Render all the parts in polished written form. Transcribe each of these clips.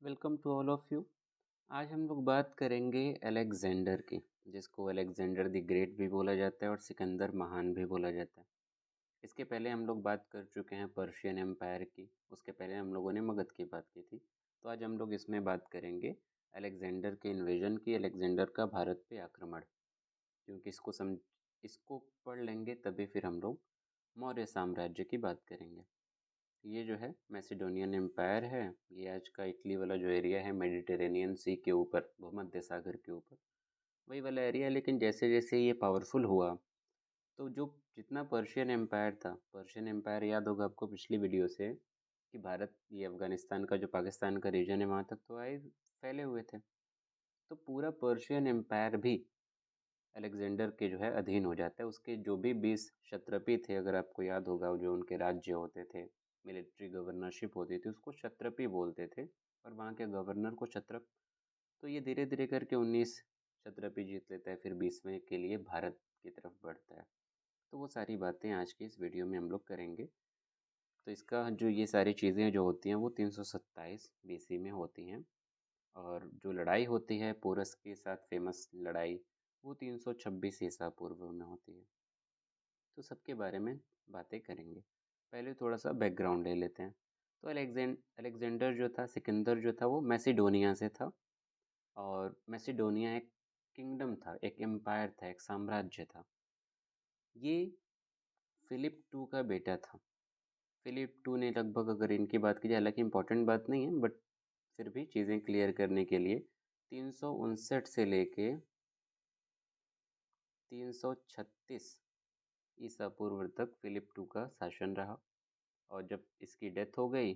Welcome to all of you. आज हम लोग बात करेंगे अलेक्जेंडर की, जिसको अलेक्जेंडर द ग्रेट भी बोला जाता है और सिकंदर महान भी बोला जाता है। इसके पहले हम लोग बात कर चुके हैं पर्शियन एम्पायर की, उसके पहले हम लोगों ने मगध की बात की थी। तो आज हम लोग इसमें बात करेंगे अलेक्जेंडर के इन्वेजन की, अलेक्जेंडर का भारत पे आक्रमण। क्योंकि इसको पढ़ लेंगे तभी फिर हम लोग मौर्य साम्राज्य की बात करेंगे। ये जो है मैसिडोनियन एम्पायर है। ये आज का इटली वाला जो एरिया है मेडिटेरेनियन सी के ऊपर, भूमध्य सागर के ऊपर, वही वाला एरिया है। लेकिन जैसे जैसे ये पावरफुल हुआ तो जो जितना पर्शियन एम्पायर था, पर्शियन एम्पायर याद होगा आपको पिछली वीडियो से कि भारत ये अफगानिस्तान का जो पाकिस्तान का रीजन है वहाँ तक तो आए फैले हुए थे। तो पूरा पर्शियन एम्पायर भी अलेक्जेंडर के जो है अधीन हो जाता है। उसके जो भी 20 क्षत्रपी थे, अगर आपको याद होगा, जो उनके राज्य होते थे, मिलिट्री गवर्नरशिप होती थी, उसको क्षत्रपी बोलते थे। और वहाँ के गवर्नर को क्षत्रप। तो ये धीरे धीरे करके 19 क्षत्रपी जीत लेता है, फिर 20वें के लिए भारत की तरफ बढ़ता है। तो वो सारी बातें आज की इस वीडियो में हम लोग करेंगे। तो इसका जो ये सारी चीज़ें जो होती हैं वो 327 बीसी में होती हैं। और जो लड़ाई होती है पोरस के साथ, फेमस लड़ाई, वो 326 ईसा पूर्व में होती है। तो सबके बारे में बातें करेंगे। पहले थोड़ा सा बैकग्राउंड ले लेते हैं। तो अलेक्जेंडर जो था, सिकंदर जो था, वो मैसिडोनिया से था। और मैसिडोनिया एक किंगडम था, एक एम्पायर था, एक साम्राज्य था। ये फिलिप टू का बेटा था। फिलिप टू ने लगभग, अगर इनकी बात की जाए, हालांकि इम्पोर्टेंट बात नहीं है बट फिर भी चीज़ें क्लियर करने के लिए, 359 से लेके 336 ईसा पूर्व तक फिलिप टू का शासन रहा। और जब इसकी डेथ हो गई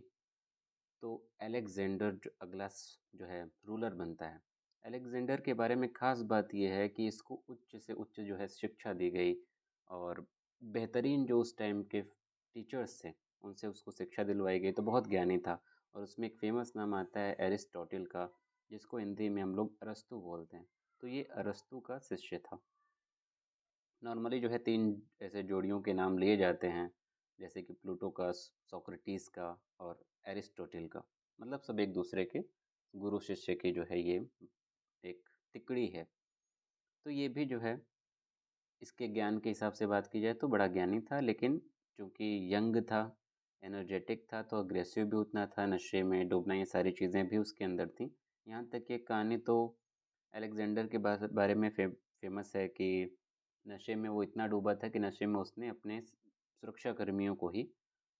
तो अलेक्जेंडर जो अगला जो है रूलर बनता है। अलेक्जेंडर के बारे में खास बात यह है कि इसको उच्च से उच्च जो है शिक्षा दी गई। और बेहतरीन जो उस टाइम के टीचर्स थे उनसे उसको शिक्षा दिलवाई गई। तो बहुत ज्ञानी था। और उसमें एक फेमस नाम आता है एरिस्टोटल का, जिसको हिंदी में हम लोग अरस्तु बोलते हैं। तो ये अरस्तु का शिष्य था। नॉर्मली जो है तीन ऐसे जोड़ियों के नाम लिए जाते हैं, जैसे कि प्लूटो का, सोक्रेटिस का और एरिस्टोटल का। मतलब सब एक दूसरे के गुरु शिष्य की जो है ये एक तिकड़ी है। तो ये भी जो है इसके ज्ञान के हिसाब से बात की जाए तो बड़ा ज्ञानी था। लेकिन चूंकि यंग था, एनर्जेटिक था, तो अग्रेसिव भी उतना था, नशे में डूबना, ये सारी चीज़ें भी उसके अंदर थी। यहाँ तक कि एक कहानी तो अलेक्जेंडर के बारे में फेमस है कि नशे में वो इतना डूबा था कि नशे में उसने अपने सुरक्षा कर्मियों को ही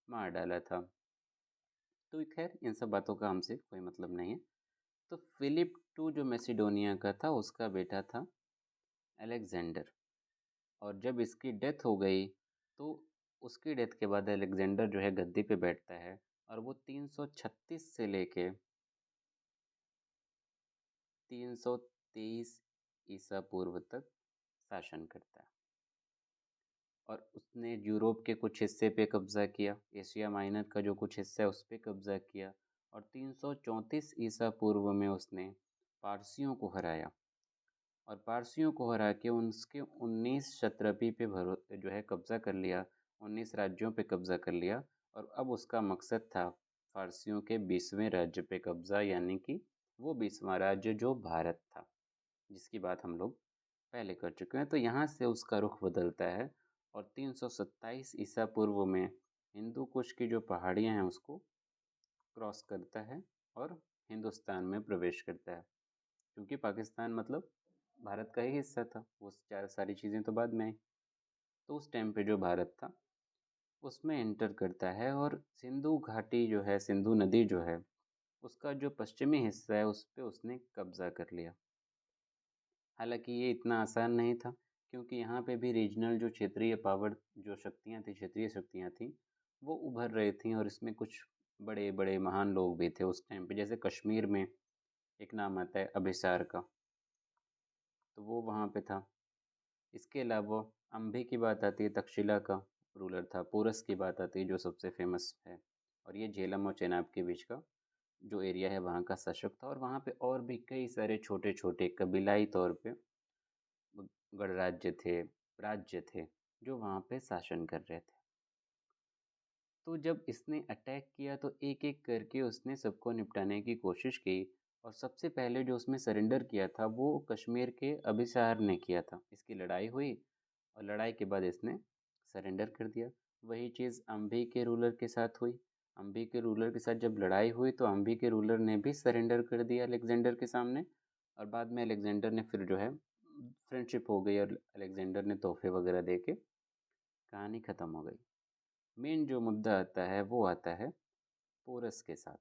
मार डाला था। तो खैर इन सब बातों का हमसे कोई मतलब नहीं है। तो फिलिप टू जो मैसिडोनिया का था, उसका बेटा था अलेक्जेंडर। और जब इसकी डेथ हो गई तो उसकी डेथ के बाद अलेक्जेंडर जो है गद्दी पे बैठता है। और वो 336 से लेके 323 ईसा पूर्व तक शासन करता है। और उसने यूरोप के कुछ हिस्से पे कब्जा किया, एशिया माइनर का जो कुछ हिस्सा है उस पे कब्जा किया। और 334 ईसा पूर्व में उसने पारसियों को हराया। और पारसियों को हरा के उसके 19 क्षत्रपी पे भरो जो है कब्जा कर लिया, 19 राज्यों पे कब्जा कर लिया। और अब उसका मकसद था फारसियों के 20वें राज्य पे कब्जा, यानी कि वो 20वां राज्य जो भारत था, जिसकी बात हम लोग पहले कर चुके हैं। तो यहाँ से उसका रुख बदलता है और 327 ईसा पूर्व में हिंदू कुश की जो पहाड़ियाँ हैं उसको क्रॉस करता है और हिंदुस्तान में प्रवेश करता है। क्योंकि पाकिस्तान मतलब भारत का ही हिस्सा था, वो चार सारी चीज़ें तो बाद में आई। तो उस टाइम पे जो भारत था उसमें एंटर करता है। और सिंधु घाटी जो है, सिंधु नदी जो है, उसका जो पश्चिमी हिस्सा है उस पे उसने कब्जा कर लिया। हालांकि ये इतना आसान नहीं था, क्योंकि यहाँ पे भी रीजनल जो क्षेत्रीय पावर जो शक्तियाँ थी, क्षेत्रीय शक्तियाँ थी, वो उभर रही थी। और इसमें कुछ बड़े बड़े महान लोग भी थे उस टाइम पे। जैसे कश्मीर में एक नाम आता है अभिसार का, तो वो वहाँ पे था। इसके अलावा अम्बे की बात आती है, तक्षशिला का रूलर था। पोरस की बात आती है जो सबसे फेमस है। और ये झेलम और चेनाब के बीच का जो एरिया है वहाँ का शासक था। और वहाँ पे और भी कई सारे छोटे छोटे कबीलाई तौर पे गणराज्य थे, राज्य थे, जो वहाँ पे शासन कर रहे थे। तो जब इसने अटैक किया तो एक एक करके उसने सबको निपटाने की कोशिश की, और सबसे पहले जो उसमें सरेंडर किया था वो कश्मीर के अबिसार ने किया था। इसकी लड़ाई हुई और लड़ाई के बाद इसने सरेंडर कर दिया। वही चीज़ अम्बी के रूलर के साथ हुई। अम्बी के रूलर के साथ जब लड़ाई हुई तो अम्बी के रूलर ने भी सरेंडर कर दिया अलेक्जेंडर के सामने, और बाद में अलेक्जेंडर ने फिर जो है फ्रेंडशिप हो गई और अलेक्जेंडर ने तोहफे वगैरह दे के कहानी ख़त्म हो गई। मेन जो मुद्दा आता है वो आता है पोरस के साथ।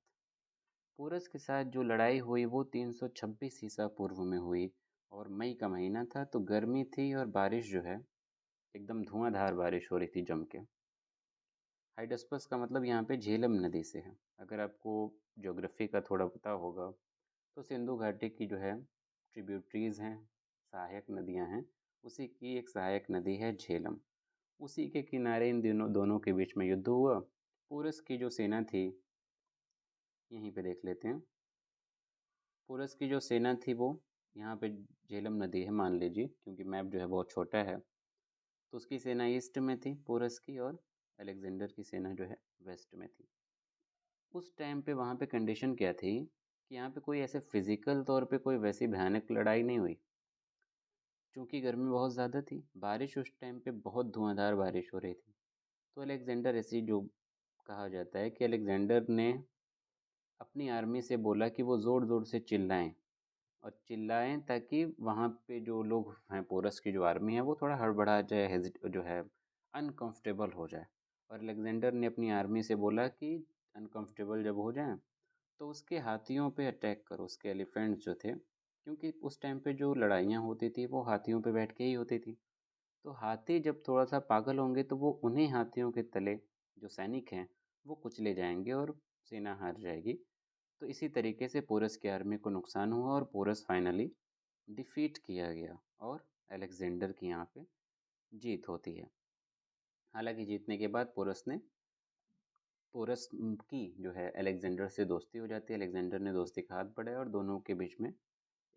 पोरस के साथ जो लड़ाई हुई वो 326 ईसा पूर्व में हुई, और मई का महीना था तो गर्मी थी और बारिश जो है एकदम धुआंधार बारिश हो रही थी जम के। हाइडस्पस का मतलब यहाँ पे झेलम नदी से है। अगर आपको ज्योग्राफी का थोड़ा पता होगा तो सिंधु घाटी की जो है ट्रिब्यूटरीज हैं, सहायक नदियाँ हैं, उसी की एक सहायक नदी है झेलम। उसी के किनारे इन दिनों दोनों के बीच में युद्ध हुआ। पोरस की जो सेना थी, यहीं पे देख लेते हैं। पोरस की जो सेना थी वो यहाँ पे झेलम नदी है मान लीजिए, क्योंकि मैप जो है बहुत छोटा है, तो उसकी सेना ईस्ट में थी पोरस की, और अलेक्जेंडर की सेना जो है वेस्ट में थी। उस टाइम पे वहाँ पे कंडीशन क्या थी कि यहाँ पे कोई ऐसे फिजिकल तौर पे कोई वैसी भयानक लड़ाई नहीं हुई, क्योंकि गर्मी बहुत ज़्यादा थी। बारिश उस टाइम पे बहुत धुआंधार बारिश हो रही थी। तो अलेक्जेंडर ऐसी जो कहा जाता है कि अलेक्जेंडर ने अपनी आर्मी से बोला कि वो ज़ोर ज़ोर से चिल्लाएं, और चिल्लाएं ताकि वहाँ पे जो लोग हैं, पोरस की जो आर्मी है वो थोड़ा हड़बड़ा जाए, हेजिट जो है अनकंफर्टेबल हो जाए। और अलेक्जेंडर ने अपनी आर्मी से बोला कि अनकंफर्टेबल जब हो जाए तो उसके हाथियों पे अटैक करो, उसके एलिफेंट्स जो थे, क्योंकि उस टाइम पे जो लड़ाइयाँ होती थी वो हाथियों पे बैठ के ही होती थी। तो हाथी जब थोड़ा सा पागल होंगे तो वो उन्हीं हाथियों के तले जो सैनिक हैं वो कुचले जाएंगे और सेना हार जाएगी। तो इसी तरीके से पोरस की आर्मी को नुकसान हुआ और पोरस फाइनली डिफीट किया गया, और अलेक्जेंडर की यहाँ पे जीत होती है। हालांकि जीतने के बाद पोरस की जो है अलेक्जेंडर से दोस्ती हो जाती है। अलेक्जेंडर ने दोस्ती का हाथ बढ़ाया और दोनों के बीच में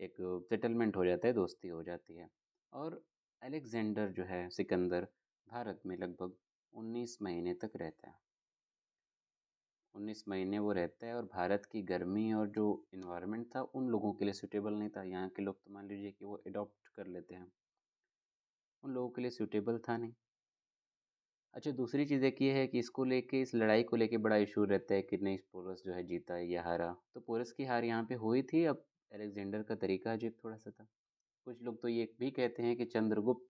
एक सेटलमेंट हो जाता है, दोस्ती हो जाती है। और अलेक्जेंडर जो है सिकंदर भारत में लगभग 19 महीने तक रहता है। 19 महीने वो रहता है, और भारत की गर्मी और जो इन्वायरमेंट था उन लोगों के लिए सूटेबल नहीं था। यहाँ के लोग तो मान लीजिए कि वो अडॉप्ट कर लेते हैं, उन लोगों के लिए सूटेबल था नहीं। अच्छा, दूसरी चीज़ एक ये है कि इसको लेके, इस लड़ाई को लेके बड़ा इशू रहता है कि नहीं पोरस जो है जीता है या हारा। तो पोरस की हार यहाँ पे हुई थी। अब अलेक्जेंडर का तरीका अजीब थोड़ा सा था। कुछ लोग तो ये भी कहते हैं कि चंद्रगुप्त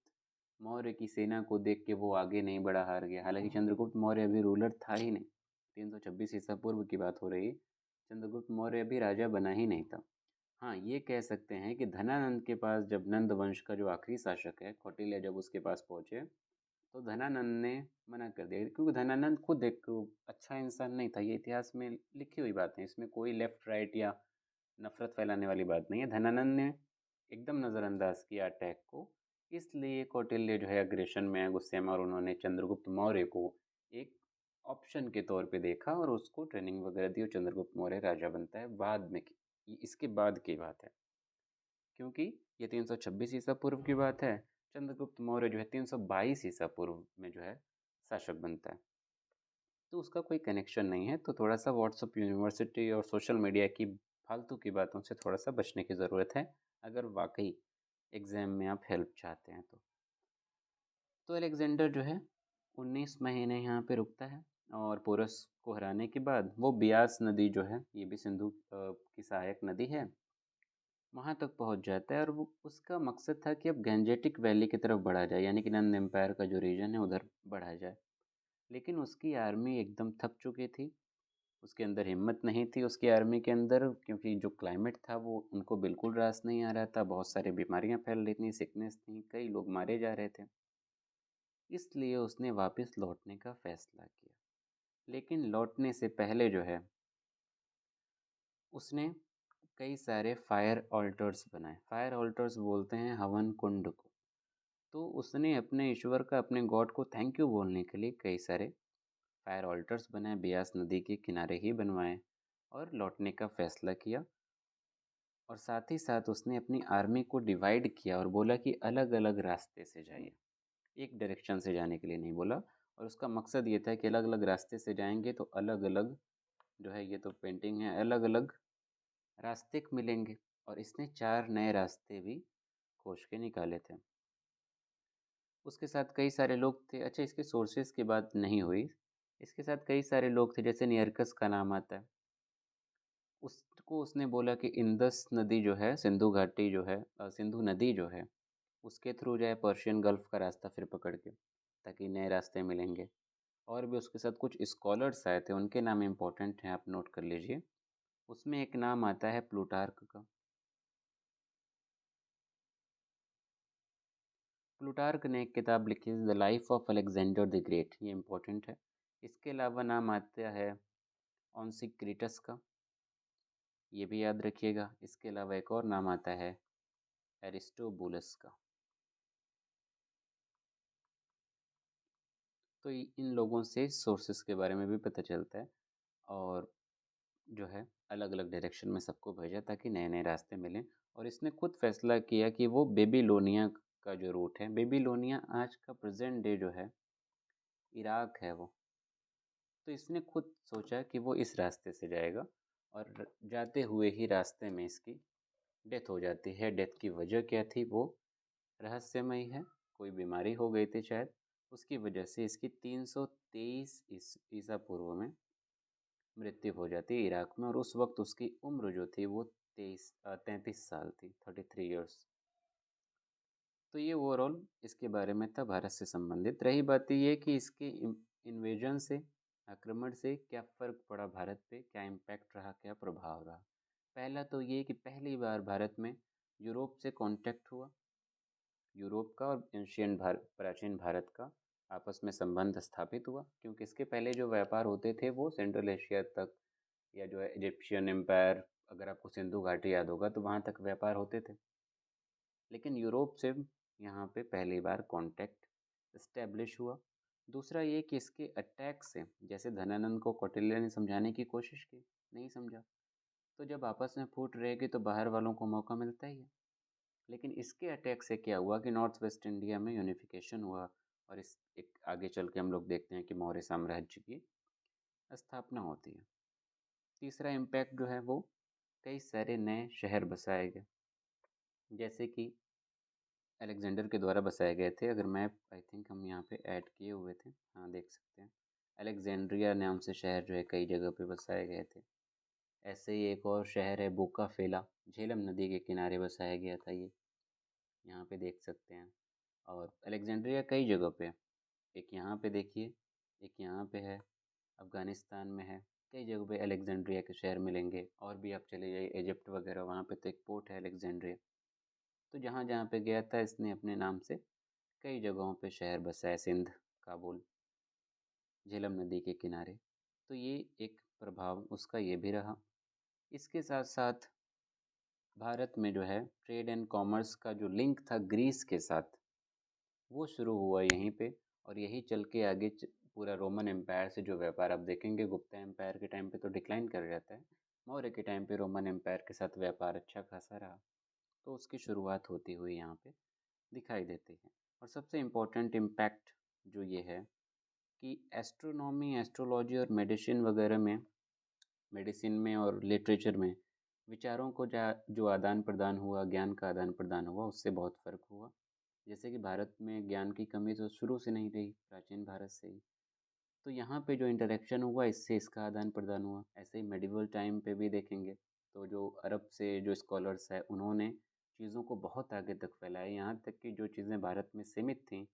मौर्य की सेना को देख के वो आगे नहीं बढ़ा, हार गया। हालांकि चंद्रगुप्त मौर्य अभी रूलर था ही नहीं, 326 ईसा पूर्व की बात हो रही है। चंद्रगुप्त मौर्य अभी राजा बना ही नहीं था। हाँ, ये कह सकते हैं कि धनानंद के पास, जब नंद वंश का जो आखिरी शासक है कौटिल्य जब उसके पास पहुंचे तो धनानंद ने मना कर दिया, क्योंकि धनानंद खुद एक अच्छा इंसान नहीं था। ये इतिहास में लिखी हुई बात है, इसमें कोई लेफ्ट राइट या नफरत फैलाने वाली बात नहीं है। धनानंद ने एकदम नज़रअंदाज किया अटैक को, इसलिए कौटिल्य जो है अग्रेशन में, गुस्से में, और उन्होंने चंद्रगुप्त मौर्य को एक ऑप्शन के तौर पे देखा और उसको ट्रेनिंग वगैरह दी, और चंद्रगुप्त मौर्य राजा बनता है बाद में इसके बाद की बात है, क्योंकि ये 326 ईसा पूर्व की बात है। चंद्रगुप्त मौर्य जो है 322 ईसा पूर्व में जो है शासक बनता है। तो उसका कोई कनेक्शन नहीं है। तो थोड़ा सा व्हाट्सअप यूनिवर्सिटी और सोशल मीडिया की फालतू की बातों से थोड़ा सा बचने की ज़रूरत है, अगर वाकई एग्ज़ाम में आप हेल्प चाहते हैं तो अलेक्जेंडर जो है 19 महीने यहाँ पे रुकता है, और पोरस को हराने के बाद वो बियास नदी जो है, ये भी सिंधु की सहायक नदी है, वहाँ तक पहुँच जाता है। और वो उसका मकसद था कि अब गैंजेटिक वैली की तरफ बढ़ा जाए, यानी कि नंद एम्पायर का जो रीजन है उधर बढ़ा जाए। लेकिन उसकी आर्मी एकदम थक चुकी थी, उसके अंदर हिम्मत नहीं थी उसकी आर्मी के अंदर, क्योंकि जो क्लाइमेट था वो उनको बिल्कुल रास नहीं आ रहा था। बहुत सारी बीमारियां फैल रही थी, सिकनेस थी, कई लोग मारे जा रहे थे। इसलिए उसने वापस लौटने का फैसला किया। लेकिन लौटने से पहले जो है उसने कई सारे फायर ऑल्टर्स बनाए। फायर ऑल्टर्स बोलते हैं हवन कुंड को। तो उसने अपने ईश्वर का, अपने गॉड को थैंक यू बोलने के लिए कई सारे फायर ऑल्टर्स बनाए, ब्यास नदी के किनारे ही बनवाए, और लौटने का फैसला किया। और साथ ही साथ उसने अपनी आर्मी को डिवाइड किया और बोला कि अलग अलग रास्ते से जाइए, एक डायरेक्शन से जाने के लिए नहीं बोला। और उसका मकसद ये था कि अलग अलग रास्ते से जाएंगे तो अलग अलग जो है, ये तो पेंटिंग है, अलग अलग रास्ते मिलेंगे। और इसने 4 नए रास्ते भी खोज के निकाले थे। उसके साथ कई सारे लोग थे। अच्छा, इसके सोर्सेज की बात नहीं हुई। इसके साथ कई सारे लोग थे, जैसे नियरकस का नाम आता है। उसको उसने बोला कि इंदस नदी जो है, सिंधु घाटी जो है, सिंधु नदी जो है, उसके थ्रू जाए पर्शियन गल्फ का रास्ता फिर पकड़ के, ताकि नए रास्ते मिलेंगे। और भी उसके साथ कुछ स्कॉलर्स आए थे, उनके नाम इम्पोर्टेंट हैं, आप नोट कर लीजिए। उसमें एक नाम आता है प्लूटार्क का। प्लूटार्क ने एक किताब लिखी थी, the life of Alexander the great, ये इम्पोर्टेंट है। इसके अलावा नाम आता है ऑनसिक्रिटस का, ये भी याद रखिएगा। इसके अलावा एक और नाम आता है एरिस्टोबुलस का। तो इन लोगों से सोर्सेस के बारे में भी पता चलता है। और जो है अलग अलग डायरेक्शन में सबको भेजा ताकि नए नए रास्ते मिलें। और इसने खुद फैसला किया कि वो बेबीलोनिया का जो रूट है, बेबीलोनिया आज का प्रेजेंट डे जो है इराक है वो, तो इसने खुद सोचा कि वो इस रास्ते से जाएगा। और जाते हुए ही रास्ते में इसकी डेथ हो जाती है। डेथ की वजह क्या थी वो रहस्यमयी है। कोई बीमारी हो गई थी शायद, उसकी वजह से इसकी 323 ईसा पूर्व में मृत्यु हो जाती है इराक में। और उस वक्त उसकी उम्र जो थी वो 33 साल थी, 33 ईयर्स। तो ये ओवरऑल इसके बारे में था, भारत से संबंधित। रही बात ये कि इसके इन्वेजन से, आक्रमण से क्या फ़र्क पड़ा भारत पे, क्या इम्पैक्ट रहा, क्या प्रभाव रहा। पहला तो ये कि पहली बार भारत में यूरोप से कांटेक्ट हुआ। यूरोप का और एंशियंट भारत, प्राचीन भारत का आपस में संबंध स्थापित हुआ, क्योंकि इसके पहले जो व्यापार होते थे वो सेंट्रल एशिया तक, या जो है इजिप्शियन एम्पायर, अगर आपको सिंधु घाटी याद होगा तो वहाँ तक व्यापार होते थे। लेकिन यूरोप से यहाँ पे पहली बार कांटेक्ट इस्टेब्लिश हुआ। दूसरा ये कि इसके अटैक से, जैसे धनानंद को कौटिल्य ने समझाने की कोशिश की, नहीं समझा। तो जब आपस में फूट रहेगी तो बाहर वालों को मौका मिलता ही है। लेकिन इसके अटैक से क्या हुआ कि नॉर्थ वेस्ट इंडिया में यूनिफिकेशन हुआ। और इस एक आगे चल के हम लोग देखते हैं कि मौर्य साम्राज्य की स्थापना होती है। तीसरा इम्पैक्ट जो है वो कई सारे नए शहर बसाए गए, जैसे कि अलेक्जेंडर के द्वारा बसाए गए थे। अगर मैप आई थिंक हम यहाँ पे ऐड किए हुए थे, हाँ देख सकते हैं। अलेक्जेंड्रिया नाम से शहर जो है कई जगह पे बसाए गए थे। ऐसे ही एक और शहर है बोका फेला, झेलम नदी के किनारे बसाया गया था ये, यहाँ पे देख सकते हैं। और अलेक्जेंड्रिया कई जगह पे है। एक यहाँ पे देखिए, एक यहाँ पे है, अफ़गानिस्तान में है। कई जगह पे अलेक्जेंड्रिया के शहर मिलेंगे। और भी आप चले जाइए इजिप्ट वगैरह, वहाँ पे तो एक पोर्ट है अलेक्जेंड्रिया। तो जहाँ जहाँ पे गया था इसने अपने नाम से कई जगहों पे शहर बसाए, सिंध, काबुल, झेलम नदी के किनारे। तो ये एक प्रभाव उसका ये भी रहा। इसके साथ साथ भारत में जो है ट्रेड एंड कॉमर्स का जो लिंक था ग्रीस के साथ, वो शुरू हुआ यहीं पे। और यही चल के आगे पूरा रोमन एम्पायर से जो व्यापार आप देखेंगे, गुप्ता एम्पायर के टाइम पे तो डिक्लाइन कर जाता है, मौर्य के टाइम पे रोमन एम्पायर के साथ व्यापार अच्छा खासा रहा। तो उसकी शुरुआत होती हुई यहाँ पे दिखाई देती है। और सबसे इम्पोर्टेंट इम्पैक्ट जो ये है कि एस्ट्रोनॉमी, एस्ट्रोलॉजी और मेडिसिन वगैरह में, मेडिसिन में और लिटरेचर में विचारों को जो आदान प्रदान हुआ, ज्ञान का आदान प्रदान हुआ, उससे बहुत फ़र्क हुआ। जैसे कि भारत में ज्ञान की कमी तो शुरू से नहीं रही, प्राचीन भारत से ही। तो यहाँ पे जो इंटरेक्शन हुआ इससे इसका आदान प्रदान हुआ। ऐसे ही मेडिवल टाइम पे भी देखेंगे तो जो अरब से जो स्कॉलर्स हैं उन्होंने चीज़ों को बहुत आगे तक फैलाया, यहाँ तक कि जो चीज़ें भारत में सीमित थीं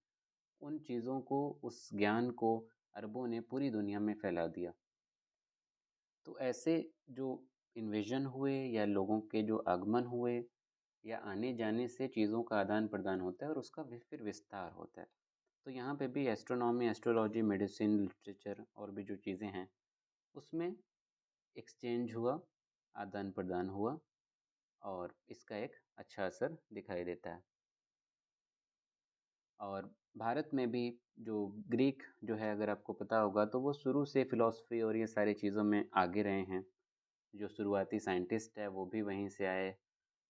उन चीज़ों को, उस ज्ञान को अरबों ने पूरी दुनिया में फैला दिया। तो ऐसे जो इन्वेजन हुए या लोगों के जो आगमन हुए या आने जाने से चीज़ों का आदान प्रदान होता है और उसका फिर विस्तार होता है। तो यहाँ पे भी एस्ट्रोनॉमी, एस्ट्रोलॉजी, मेडिसिन, लिटरेचर और भी जो चीज़ें हैं उसमें एक्सचेंज हुआ, आदान प्रदान हुआ, और इसका एक अच्छा असर दिखाई देता है। और भारत में भी जो ग्रीक जो है, अगर आपको पता होगा तो वो शुरू से फ़िलॉसफी और ये सारी चीज़ों में आगे रहे हैं। जो शुरुआती साइंटिस्ट है वो भी वहीं से आए।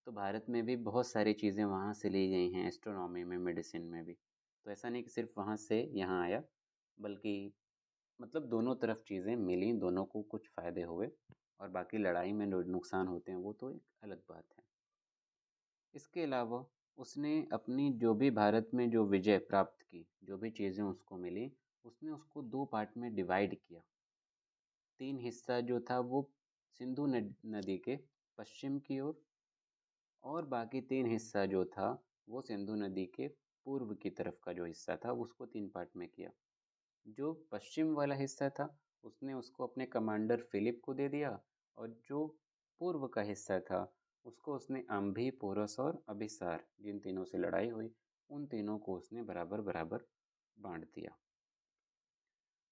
तो भारत में भी बहुत सारी चीज़ें वहाँ से ली गई हैं, एस्ट्रोनॉमी में, मेडिसिन में भी। तो ऐसा नहीं कि सिर्फ वहाँ से यहाँ आया, बल्कि मतलब दोनों तरफ चीज़ें मिली, दोनों को कुछ फ़ायदे हुए, और बाकी लड़ाई में जो नुकसान होते हैं वो तो एक अलग बात है। इसके अलावा उसने अपनी जो भी भारत में जो विजय प्राप्त की, जो भी चीज़ें उसको मिली, उसने उसको 2 पार्ट में डिवाइड किया। 3 हिस्सा जो था वो सिंधु नदी के पश्चिम की ओर, और बाकी 3 हिस्सा जो था वो सिंधु नदी के पूर्व की तरफ का जो हिस्सा था उसको 3 पार्ट में किया। जो पश्चिम वाला हिस्सा था उसने उसको अपने कमांडर फिलिप को दे दिया, और जो पूर्व का हिस्सा था उसको उसने अम्भी, पोरस और अभिसार, जिन तीनों से लड़ाई हुई, उन तीनों को उसने बराबर बराबर बांट दिया।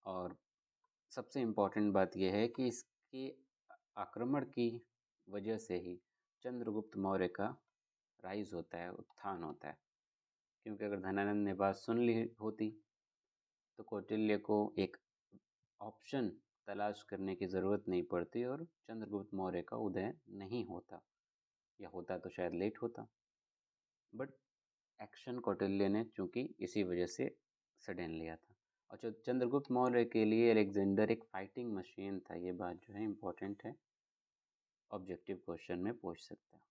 और सबसे इम्पोर्टेंट बात यह है कि इसके आक्रमण की वजह से ही चंद्रगुप्त मौर्य का राइज होता है, उत्थान होता है। क्योंकि अगर धनानंद ने बात सुन ली होती तो कौटिल्य को एक ऑप्शन तलाश करने की ज़रूरत नहीं पड़ती और चंद्रगुप्त मौर्य का उदय नहीं होता, या होता तो शायद लेट होता। बट एक्शन कौटिल्य ने चूंकि इसी वजह से सडन लिया था। और जो चंद्रगुप्त मौर्य के लिए अलेक्जेंडर एक फाइटिंग मशीन था, ये बात जो है इम्पोर्टेंट है, ऑब्जेक्टिव क्वेश्चन में पूछ सकता है।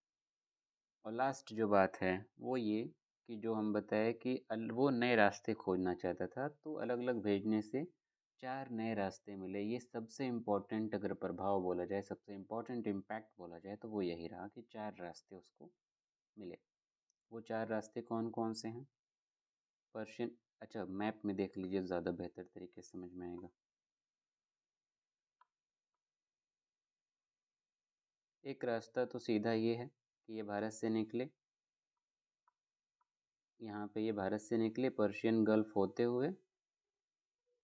और लास्ट जो बात है वो ये कि जो हम बताए कि वो नए रास्ते खोजना चाहता था, तो अलग अलग भेजने से 4 नए रास्ते मिले। ये सबसे इम्पोर्टेंट अगर प्रभाव बोला जाए, सबसे इम्पोर्टेंट इम्पैक्ट बोला जाए, तो वो यही रहा कि 4 रास्ते उसको मिले। वो 4 रास्ते कौन कौन से हैं? पर्शियन, अच्छा मैप में देख लीजिए, ज़्यादा बेहतर तरीके से समझ में आएगा। एक रास्ता तो सीधा ये है कि ये भारत से निकले, यहाँ पे ये भारत से निकले, पर्शियन गल्फ होते हुए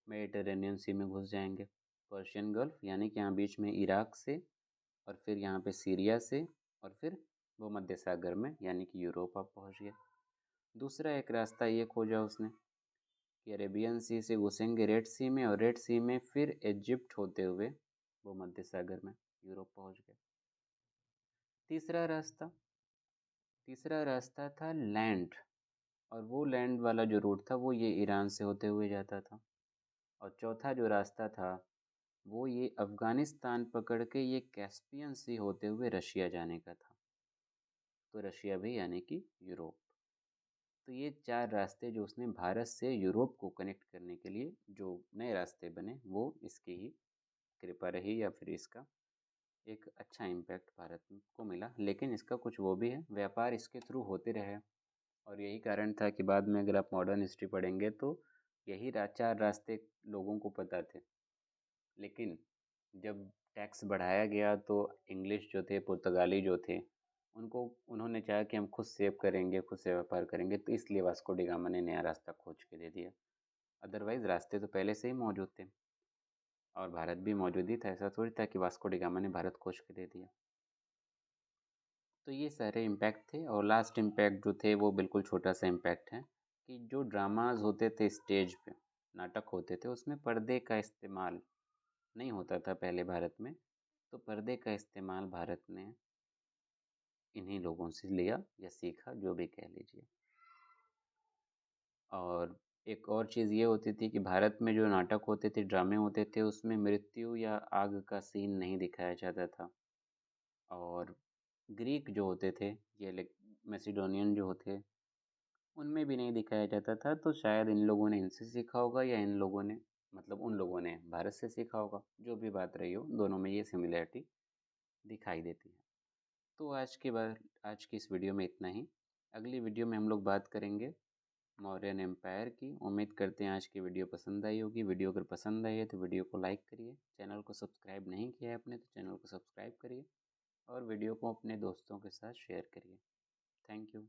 मेडिटेरेनियन सी में घुस जाएंगे। पर्शियन गल्फ यानी कि यहाँ बीच में इराक से, और फिर यहाँ पे सीरिया से, और फिर भूमध्य सागर में यानी कि यूरोप आप पहुँच गए। दूसरा एक रास्ता ये खोजा उसने कि अरेबियन सी से घुसेंगे रेड सी में, और रेड सी में फिर इजिप्ट होते हुए भूमध्य सागर में यूरोप पहुँच गए। तीसरा रास्ता तीसरा रास्ता था लैंड, और वो लैंड वाला जो रूट था वो ये ईरान से होते हुए जाता था। और चौथा जो रास्ता था वो ये अफ़गानिस्तान पकड़ के ये कैस्पियन सी होते हुए रशिया जाने का था। तो रशिया भी यानी कि यूरोप। तो ये 4 रास्ते जो उसने भारत से यूरोप को कनेक्ट करने के लिए जो नए रास्ते बने, वो इसकी ही कृपा रही, या फिर इसका एक अच्छा इम्पैक्ट भारत को मिला। लेकिन इसका कुछ वो भी है, व्यापार इसके थ्रू होते रहे, और यही कारण था कि बाद में अगर आप मॉडर्न हिस्ट्री पढ़ेंगे तो यही 4 रास्ते लोगों को पता थे। लेकिन जब टैक्स बढ़ाया गया तो इंग्लिश जो थे, पुर्तगाली जो थे, उनको उन्होंने चाहा कि हम खुद सेव करेंगे, खुद से व्यापार करेंगे, तो इसलिए वास्को डी गामा ने नया रास्ता खोज के दे दिया। अदरवाइज़ रास्ते तो पहले से ही मौजूद थे, और भारत भी मौजूद ही था, ऐसा थोड़ी था कि वास्को डी गामा ने भारत खोज के दे दिया। तो ये सारे इम्पैक्ट थे, और लास्ट इम्पैक्ट जो थे वो बिल्कुल छोटा सा इम्पैक्ट है कि जो ड्रामाज होते थे स्टेज पे, नाटक होते थे, उसमें पर्दे का इस्तेमाल नहीं होता था पहले भारत में। तो पर्दे का इस्तेमाल भारत ने इन्हीं लोगों से लिया या सीखा, जो भी कह लीजिए। और एक और चीज़ ये होती थी कि भारत में जो नाटक होते थे, ड्रामे होते थे, उसमें मृत्यु या आग का सीन नहीं दिखाया जाता था। और ग्रीक जो होते थे, ये मैसिडोनियन जो होते, उनमें भी नहीं दिखाया जाता था। तो शायद इन लोगों ने इनसे सीखा होगा, या इन लोगों ने मतलब उन लोगों ने भारत से सीखा होगा। जो भी बात रही हो, दोनों में ये सिमिलरिटी दिखाई देती है। तो आज की इस वीडियो में इतना ही। अगली वीडियो में हम लोग बात करेंगे मौर्यन एम्पायर की। उम्मीद करते हैं आज की वीडियो पसंद आई होगी। वीडियो अगर पसंद आई है तो वीडियो को लाइक करिए, चैनल को सब्सक्राइब नहीं किया है आपने तो चैनल को सब्सक्राइब करिए, और वीडियो को अपने दोस्तों के साथ शेयर करिए। Thank you.